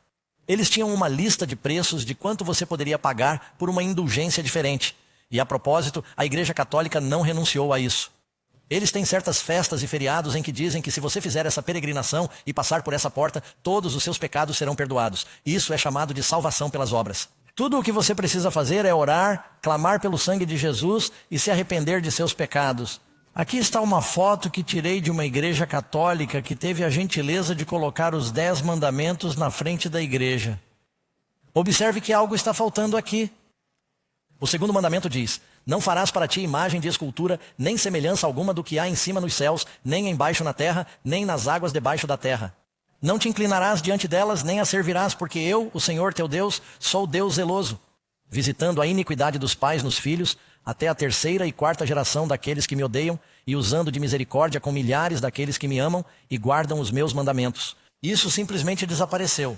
Eles tinham uma lista de preços de quanto você poderia pagar por uma indulgência diferente. E a propósito, a Igreja Católica não renunciou a isso. Eles têm certas festas e feriados em que dizem que se você fizer essa peregrinação e passar por essa porta, todos os seus pecados serão perdoados. Isso é chamado de salvação pelas obras. Tudo o que você precisa fazer é orar, clamar pelo sangue de Jesus e se arrepender de seus pecados. Aqui está uma foto que tirei de uma igreja católica que teve a gentileza de colocar os 10 mandamentos na frente da igreja. Observe que algo está faltando aqui. O segundo mandamento diz: não farás para ti imagem de escultura, nem semelhança alguma do que há em cima nos céus, nem embaixo na terra, nem nas águas debaixo da terra. Não te inclinarás diante delas, nem as servirás, porque eu, o Senhor teu Deus, sou Deus zeloso, visitando a iniquidade dos pais nos filhos, até a 3ª e 4ª geração daqueles que me odeiam, e usando de misericórdia com milhares daqueles que me amam e guardam os meus mandamentos. Isso simplesmente desapareceu.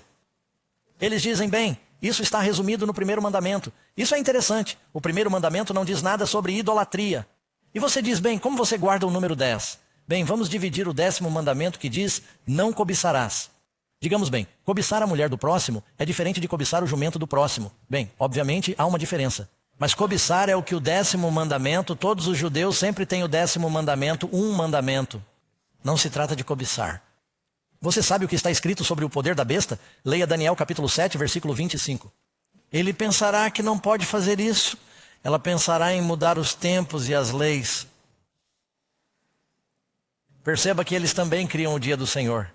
Eles dizem, bem, isso está resumido no primeiro mandamento. Isso é interessante. O primeiro mandamento não diz nada sobre idolatria. E você diz, bem, como você guarda o número 10? Bem, vamos dividir o 10º mandamento que diz, não cobiçarás. Digamos bem, cobiçar a mulher do próximo é diferente de cobiçar o jumento do próximo. Bem, obviamente há uma diferença. Mas cobiçar é o que o 10º mandamento, todos os judeus sempre têm o 10º mandamento, um mandamento. Não se trata de cobiçar. Você sabe o que está escrito sobre o poder da besta? Leia Daniel capítulo 7, versículo 25. Ele pensará que não pode fazer isso. Ela pensará em mudar os tempos e as leis. Perceba que eles também criam o dia do Senhor.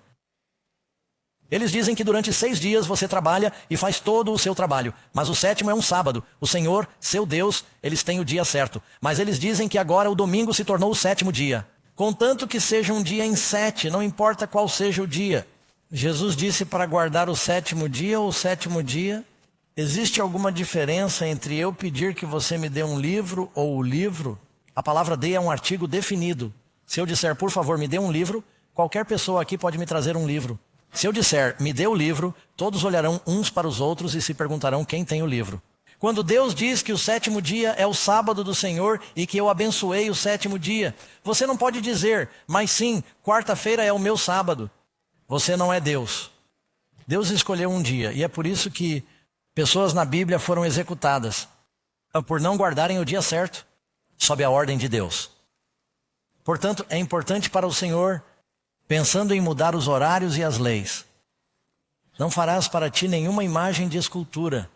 Eles dizem que durante 6 dias você trabalha e faz todo o seu trabalho. Mas o 7º é um sábado. O Senhor, seu Deus, eles têm o dia certo. Mas eles dizem que agora o domingo se tornou o 7º dia. Contanto que seja um dia em 7, não importa qual seja o dia. Jesus disse para guardar o 7º dia ou o 7º dia. Existe alguma diferença entre eu pedir que você me dê um livro ou o livro? A palavra dê é um artigo definido. Se eu disser, por favor, me dê um livro, qualquer pessoa aqui pode me trazer um livro. Se eu disser, me dê o livro, todos olharão uns para os outros e se perguntarão quem tem o livro. Quando Deus diz que o 7º dia é o sábado do Senhor e que eu abençoei o 7º dia, você não pode dizer, mas sim, quarta-feira é o meu sábado. Você não é Deus. Deus escolheu um dia e é por isso que pessoas na Bíblia foram executadas por não guardarem o dia certo, sob a ordem de Deus. Portanto, é importante para o Senhor, pensando em mudar os horários e as leis. Não farás para ti nenhuma imagem de escultura.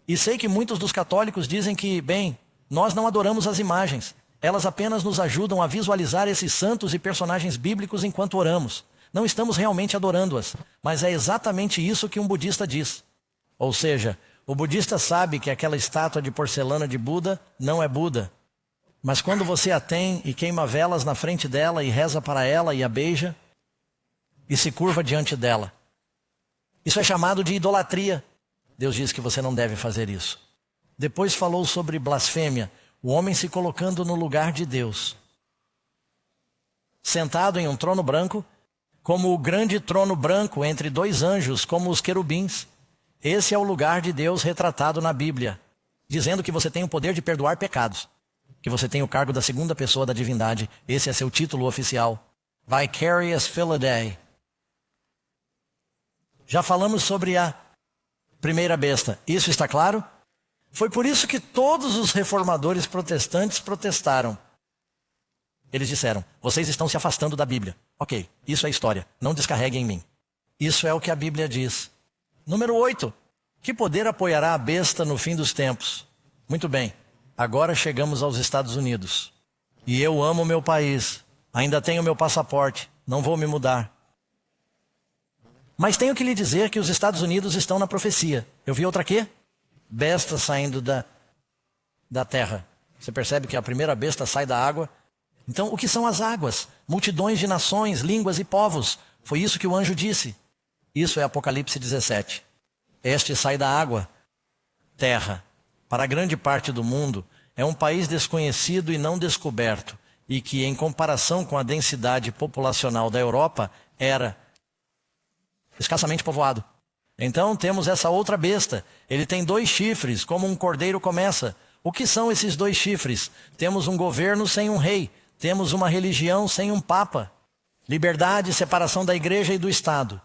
E sei que muitos dos católicos dizem que, bem, nós não adoramos as imagens. Elas apenas nos ajudam a visualizar esses santos e personagens bíblicos enquanto oramos. Não estamos realmente adorando-as, mas é exatamente isso que um budista diz. Ou seja, o budista sabe que aquela estátua de porcelana de Buda não é Buda. Mas quando você a tem e queima velas na frente dela e reza para ela e a beija e se curva diante dela, isso é chamado de idolatria. Deus diz que você não deve fazer isso. Depois falou sobre blasfêmia, o homem se colocando no lugar de Deus, sentado em um trono branco, como o grande trono branco entre dois anjos, como os querubins. Esse é o lugar de Deus retratado na Bíblia, dizendo que você tem o poder de perdoar pecados, que você tem o cargo da segunda pessoa da divindade. Esse é seu título oficial. Vicarious Philadelphia. Já falamos sobre a primeira besta. Isso está claro? Foi por isso que todos os reformadores protestantes protestaram. Eles disseram: vocês estão se afastando da Bíblia. Ok, isso é história. Não descarreguem em mim. Isso é o que a Bíblia diz. Número 8. Que poder apoiará a besta no fim dos tempos? Muito bem. Agora chegamos aos Estados Unidos. E eu amo meu país. Ainda tenho meu passaporte. Não vou me mudar. Mas tenho que lhe dizer que os Estados Unidos estão na profecia. Eu vi outra quê? Besta saindo da terra. Você percebe que a primeira besta sai da água? Então, o que são as águas? Multidões de nações, línguas e povos. Foi isso que o anjo disse. Isso é Apocalipse 17. Este sai da água, terra. Para grande parte do mundo, é um país desconhecido e não descoberto, e que, em comparação com a densidade populacional da Europa, era escassamente povoado. Então temos essa outra besta. Ele tem 2 chifres, como um cordeiro começa. O que são esses 2 chifres? Temos um governo sem um rei. Temos uma religião sem um papa. Liberdade, separação da igreja e do Estado.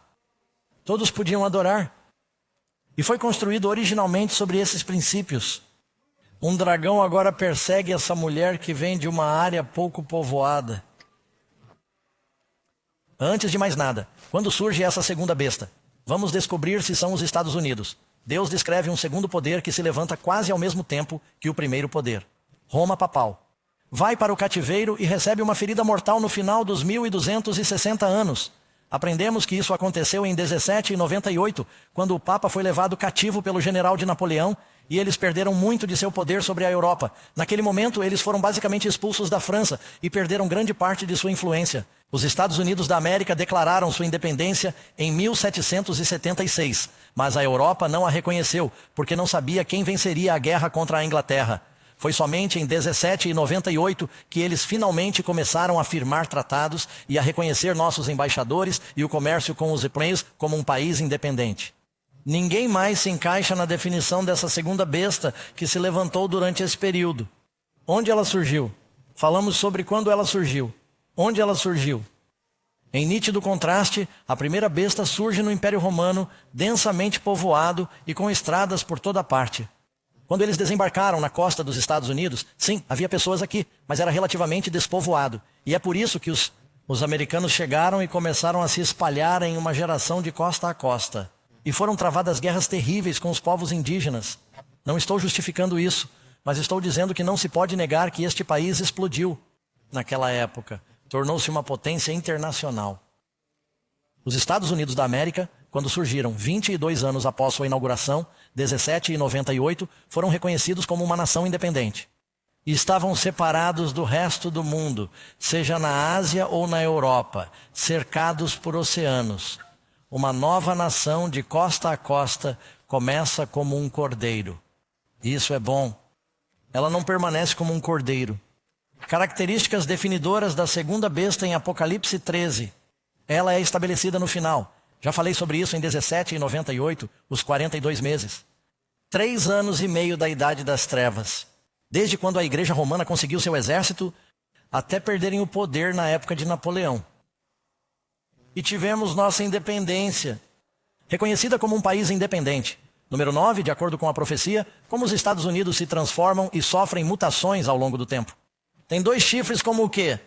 Todos podiam adorar. E foi construído originalmente sobre esses princípios. Um dragão agora persegue essa mulher que vem de uma área pouco povoada. Antes de mais nada, quando surge essa segunda besta? Vamos descobrir se são os Estados Unidos. Deus descreve um segundo poder que se levanta quase ao mesmo tempo que o primeiro poder. Roma papal. Vai para o cativeiro e recebe uma ferida mortal no final dos 1260 anos. Aprendemos que isso aconteceu em 1798, quando o Papa foi levado cativo pelo general de Napoleão e eles perderam muito de seu poder sobre a Europa. Naquele momento, eles foram basicamente expulsos da França e perderam grande parte de sua influência. Os Estados Unidos da América declararam sua independência em 1776, mas a Europa não a reconheceu, porque não sabia quem venceria a guerra contra a Inglaterra. Foi somente em 1798 que eles finalmente começaram a firmar tratados e a reconhecer nossos embaixadores e o comércio com os europeus como um país independente. Ninguém mais se encaixa na definição dessa segunda besta que se levantou durante esse período. Onde ela surgiu? Falamos sobre quando ela surgiu. Onde ela surgiu? Em nítido contraste, a primeira besta surge no Império Romano, densamente povoado e com estradas por toda parte. Quando eles desembarcaram na costa dos Estados Unidos, sim, havia pessoas aqui, mas era relativamente despovoado. E é por isso que os americanos chegaram e começaram a se espalhar em uma geração de costa a costa. E foram travadas guerras terríveis com os povos indígenas. Não estou justificando isso, mas estou dizendo que não se pode negar que este país explodiu naquela época. Tornou-se uma potência internacional. Os Estados Unidos da América, quando surgiram 22 anos após sua inauguração, 1798, foram reconhecidos como uma nação independente. E estavam separados do resto do mundo, seja na Ásia ou na Europa, cercados por oceanos. Uma nova nação de costa a costa começa como um cordeiro. Isso é bom. Ela não permanece como um cordeiro. Características definidoras da segunda besta em Apocalipse 13. Ela é estabelecida no final. Já falei sobre isso em 1798, os 42 meses. 3 anos e meio da Idade das Trevas. Desde quando a Igreja Romana conseguiu seu exército, até perderem o poder na época de Napoleão. E tivemos nossa independência, reconhecida como um país independente. Número 9, de acordo com a profecia, como os Estados Unidos se transformam e sofrem mutações ao longo do tempo. Tem 2 chifres como o quê?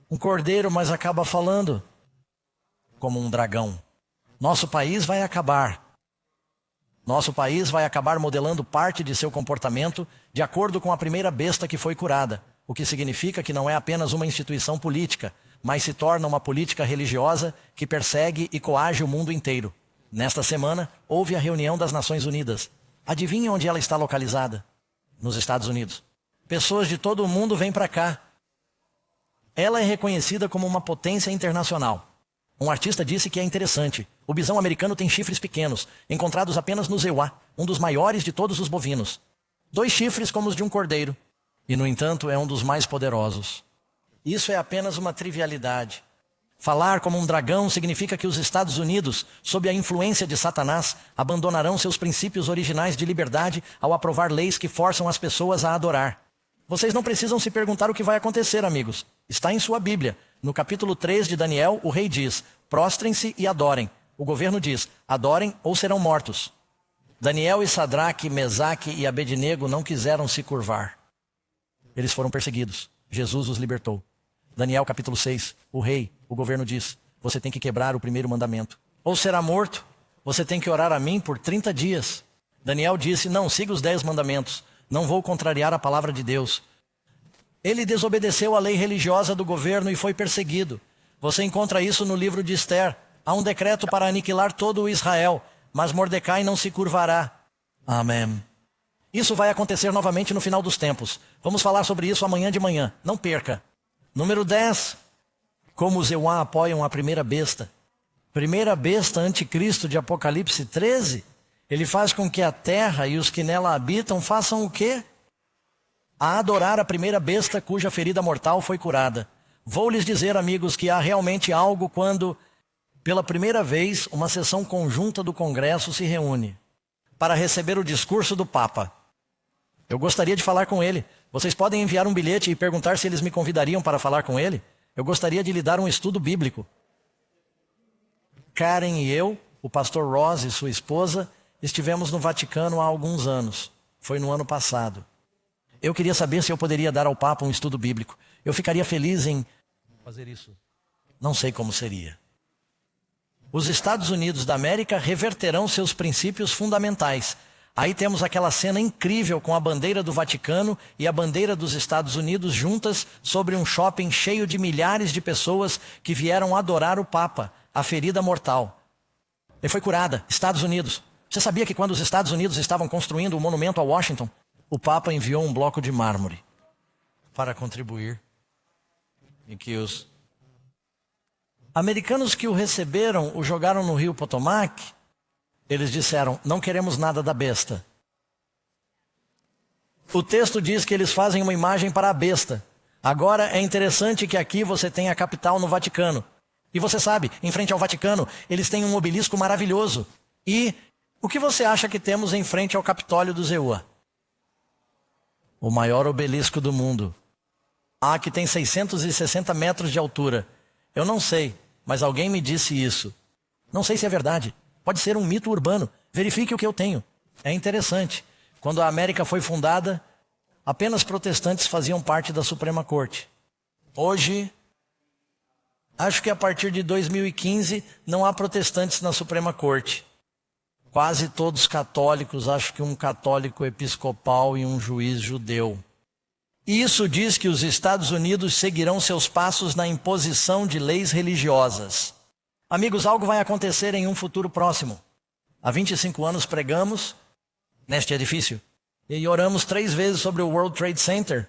Um cordeiro, mas acaba falando como um dragão. Nosso país vai acabar. Nosso país vai acabar modelando parte de seu comportamento de acordo com a primeira besta que foi curada, o que significa que não é apenas uma instituição política, mas se torna uma política religiosa que persegue e coage o mundo inteiro. Nesta semana, houve a reunião das Nações Unidas. Adivinhe onde ela está localizada? Nos Estados Unidos. Pessoas de todo o mundo vêm para cá. Ela é reconhecida como uma potência internacional. Um artista disse que é interessante. O bisão americano tem chifres pequenos, encontrados apenas no zeuá, um dos maiores de todos os bovinos. 2 chifres como os de um cordeiro. E, no entanto, é um dos mais poderosos. Isso é apenas uma trivialidade. Falar como um dragão significa que os Estados Unidos, sob a influência de Satanás, abandonarão seus princípios originais de liberdade ao aprovar leis que forçam as pessoas a adorar. Vocês não precisam se perguntar o que vai acontecer, amigos. Está em sua Bíblia. No capítulo 3 de Daniel, o rei diz: prostrem-se e adorem. O governo diz: adorem ou serão mortos. Daniel e Sadraque, Mesaque e Abednego não quiseram se curvar. Eles foram perseguidos. Jesus os libertou. Daniel capítulo 6, o rei, o governo diz: você tem que quebrar o primeiro mandamento. Ou será morto, você tem que orar a mim por 30 dias. Daniel disse: não, siga os 10 mandamentos. Não vou contrariar a palavra de Deus. Ele desobedeceu à lei religiosa do governo e foi perseguido. Você encontra isso no livro de Esther. Há um decreto para aniquilar todo o Israel, mas Mordecai não se curvará. Amém. Isso vai acontecer novamente no final dos tempos. Vamos falar sobre isso amanhã de manhã. Não perca. Número 10. Como os Euá apoiam a primeira besta. Primeira besta anticristo de Apocalipse 13. Ele faz com que a terra e os que nela habitam façam o quê? A adorar a primeira besta cuja ferida mortal foi curada. Vou lhes dizer, amigos, que há realmente algo quando, pela primeira vez, uma sessão conjunta do Congresso se reúne para receber o discurso do Papa. Eu gostaria de falar com ele. Vocês podem enviar um bilhete e perguntar se eles me convidariam para falar com ele? Eu gostaria de lhe dar um estudo bíblico. Karen e eu, o pastor Ross e sua esposa, estivemos no Vaticano há alguns anos. Foi no ano passado. Eu queria saber se eu poderia dar ao Papa um estudo bíblico. Eu ficaria feliz em fazer isso. Não sei como seria. Os Estados Unidos da América reverterão seus princípios fundamentais. Aí temos aquela cena incrível com a bandeira do Vaticano e a bandeira dos Estados Unidos juntas sobre um shopping cheio de milhares de pessoas que vieram adorar o Papa, a ferida mortal. Ele foi curada, Estados Unidos. Você sabia que quando os Estados Unidos estavam construindo o monumento a Washington, o Papa enviou um bloco de mármore para contribuir? E que os americanos que o receberam o jogaram no rio Potomac. Eles disseram: não queremos nada da besta. O texto diz que eles fazem uma imagem para a besta. Agora é interessante que aqui você tem a capital no Vaticano. E você sabe, em frente ao Vaticano, eles têm um obelisco maravilhoso. E o que você acha que temos em frente ao Capitólio do Zewa? O maior obelisco do mundo. Que tem 660 metros de altura. Eu não sei, mas alguém me disse isso. Não sei se é verdade. Pode ser um mito urbano. Verifique o que eu tenho. É interessante. Quando a América foi fundada, apenas protestantes faziam parte da Suprema Corte. Hoje, acho que a partir de 2015, não há protestantes na Suprema Corte. Quase todos católicos, acho que um católico episcopal e um juiz judeu. Isso diz que os Estados Unidos seguirão seus passos na imposição de leis religiosas. Amigos, algo vai acontecer em um futuro próximo. Há 25 anos pregamos neste edifício e oramos 3 vezes sobre o World Trade Center.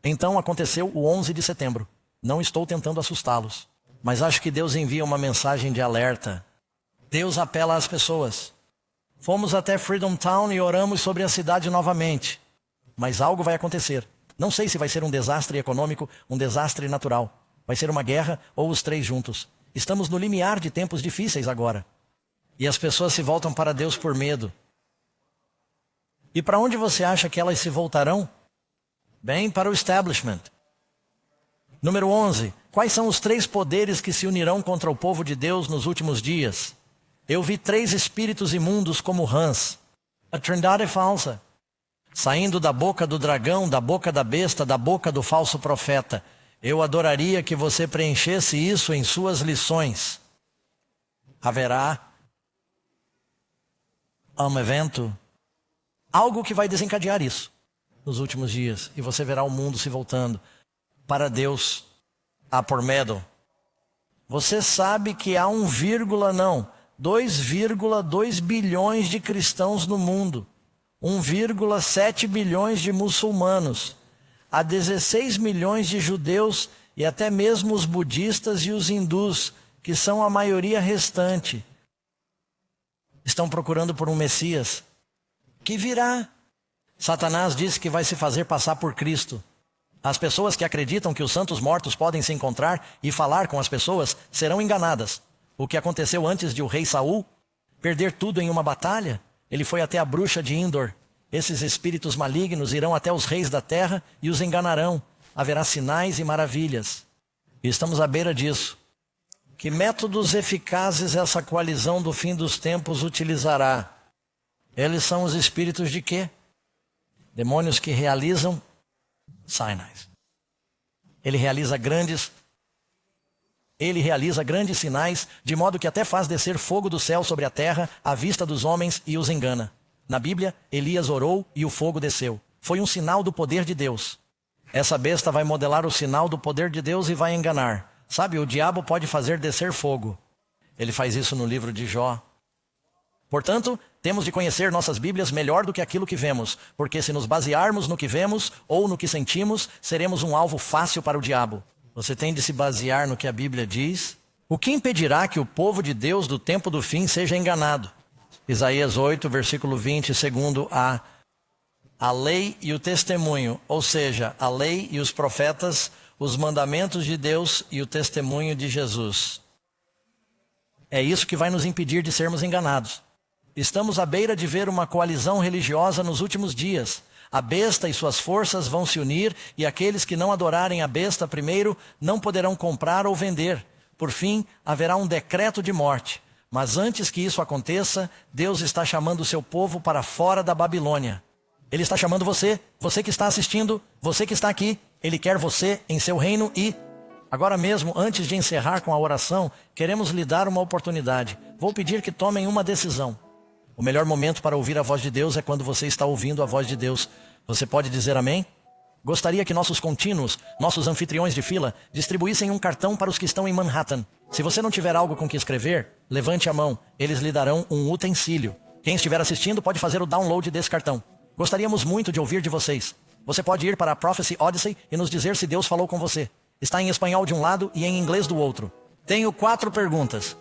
Então aconteceu o 11 de setembro. Não estou tentando assustá-los, mas acho que Deus envia uma mensagem de alerta. Deus apela às pessoas. Fomos até Freedom Town e oramos sobre a cidade novamente. Mas algo vai acontecer. Não sei se vai ser um desastre econômico, um desastre natural. Vai ser uma guerra ou os 3 juntos. Estamos no limiar de tempos difíceis agora. E as pessoas se voltam para Deus por medo. E para onde você acha que elas se voltarão? Bem, para o establishment. Número 11. Quais são os 3 poderes que se unirão contra o povo de Deus nos últimos dias? Eu vi 3 espíritos imundos como rãs. A trindade falsa. Saindo da boca do dragão, da boca da besta, da boca do falso profeta. Eu adoraria que você preenchesse isso em suas lições. Haverá um evento, algo que vai desencadear isso nos últimos dias. E você verá o mundo se voltando para Deus por medo. Você sabe que há 2,2 bilhões de cristãos no mundo. 1,7 bilhões de muçulmanos. há 16 milhões de judeus e até mesmo os budistas e os hindus, que são a maioria restante, estão procurando por um Messias que virá. Satanás disse que vai se fazer passar por Cristo. As pessoas que acreditam que os santos mortos podem se encontrar e falar com as pessoas serão enganadas. O que aconteceu antes de o rei Saul perder tudo em uma batalha? Ele foi até a bruxa de Endor. Esses espíritos malignos irão até os reis da terra e os enganarão. Haverá sinais e maravilhas. E estamos à beira disso. Que métodos eficazes essa coalizão do fim dos tempos utilizará? Eles são os espíritos de quê? Demônios que realizam sinais. Ele realiza grandes sinais, de modo que até faz descer fogo do céu sobre a terra, à vista dos homens, e os engana. Na Bíblia, Elias orou e o fogo desceu. Foi um sinal do poder de Deus. Essa besta vai modelar o sinal do poder de Deus e vai enganar. Sabe, o diabo pode fazer descer fogo. Ele faz isso no livro de Jó. Portanto, temos de conhecer nossas Bíblias melhor do que aquilo que vemos, porque se nos basearmos no que vemos ou no que sentimos, seremos um alvo fácil para o diabo. Você tem de se basear no que a Bíblia diz. O que impedirá que o povo de Deus do tempo do fim seja enganado? Isaías 8, versículo 20, segundo a lei e o testemunho, ou seja, a lei e os profetas, os mandamentos de Deus e o testemunho de Jesus. É isso que vai nos impedir de sermos enganados. Estamos à beira de ver uma coalizão religiosa nos últimos dias. A besta e suas forças vão se unir e aqueles que não adorarem a besta primeiro não poderão comprar ou vender. Por fim, haverá um decreto de morte. Mas antes que isso aconteça, Deus está chamando o seu povo para fora da Babilônia. Ele está chamando você, você que está assistindo, você que está aqui. Ele quer você em seu reino e... Agora mesmo, antes de encerrar com a oração, queremos lhe dar uma oportunidade. Vou pedir que tomem uma decisão. O melhor momento para ouvir a voz de Deus é quando você está ouvindo a voz de Deus. Você pode dizer amém? Gostaria que nossos contínuos, nossos anfitriões de fila, distribuíssem um cartão para os que estão em Manhattan. Se você não tiver algo com que escrever, levante a mão. Eles lhe darão um utensílio. Quem estiver assistindo pode fazer o download desse cartão. Gostaríamos muito de ouvir de vocês. Você pode ir para a Prophecy Odyssey e nos dizer se Deus falou com você. Está em espanhol de um lado e em inglês do outro. Tenho 4 perguntas.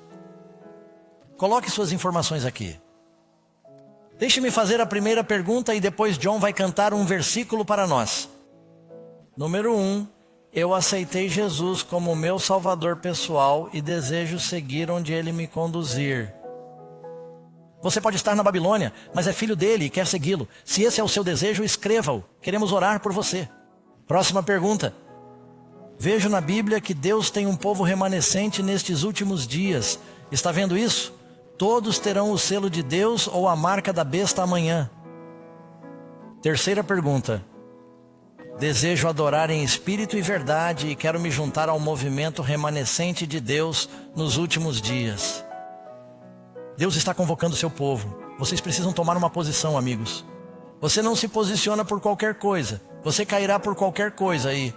Coloque suas informações aqui. Deixe-me fazer a primeira pergunta e depois John vai cantar um versículo para nós. Número 1. Eu aceitei Jesus como meu salvador pessoal e desejo seguir onde ele me conduzir. Você pode estar na Babilônia, mas é filho dele e quer segui-lo. Se esse é o seu desejo, escreva-o. Queremos orar por você. Próxima pergunta. Vejo na Bíblia que Deus tem um povo remanescente nestes últimos dias. Está vendo isso? Todos terão o selo de Deus ou a marca da besta amanhã. Terceira pergunta. Desejo adorar em espírito e verdade e quero me juntar ao movimento remanescente de Deus nos últimos dias. Deus está convocando seu povo. Vocês precisam tomar uma posição, amigos. Você não se posiciona por qualquer coisa. Você cairá por qualquer coisa aí.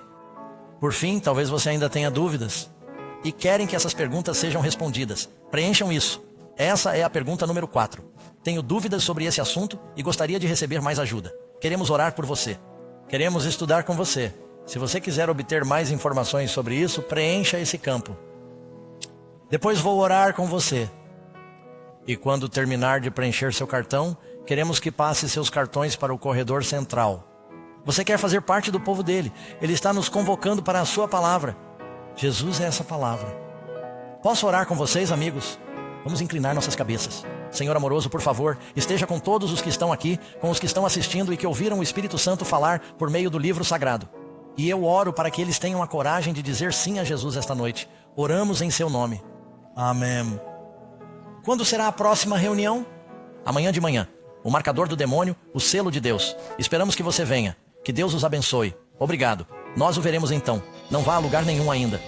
Por fim, talvez você ainda tenha dúvidas. E querem que essas perguntas sejam respondidas. Preencham isso. Essa é a pergunta número 4. Tenho dúvidas sobre esse assunto e gostaria de receber mais ajuda. Queremos orar por você. Queremos estudar com você. Se você quiser obter mais informações sobre isso, preencha esse campo. Depois vou orar com você. E quando terminar de preencher seu cartão, queremos que passe seus cartões para o corredor central. Você quer fazer parte do povo dele. Ele está nos convocando para a sua palavra. Jesus é essa palavra. Posso orar com vocês, amigos? Vamos inclinar nossas cabeças. Senhor amoroso, por favor, esteja com todos os que estão aqui, com os que estão assistindo e que ouviram o Espírito Santo falar por meio do livro sagrado. E eu oro para que eles tenham a coragem de dizer sim a Jesus esta noite. Oramos em seu nome. Amém. Quando será a próxima reunião? Amanhã de manhã. O marcador do demônio, o selo de Deus. Esperamos que você venha. Que Deus os abençoe. Obrigado. Nós o veremos então. Não vá a lugar nenhum ainda.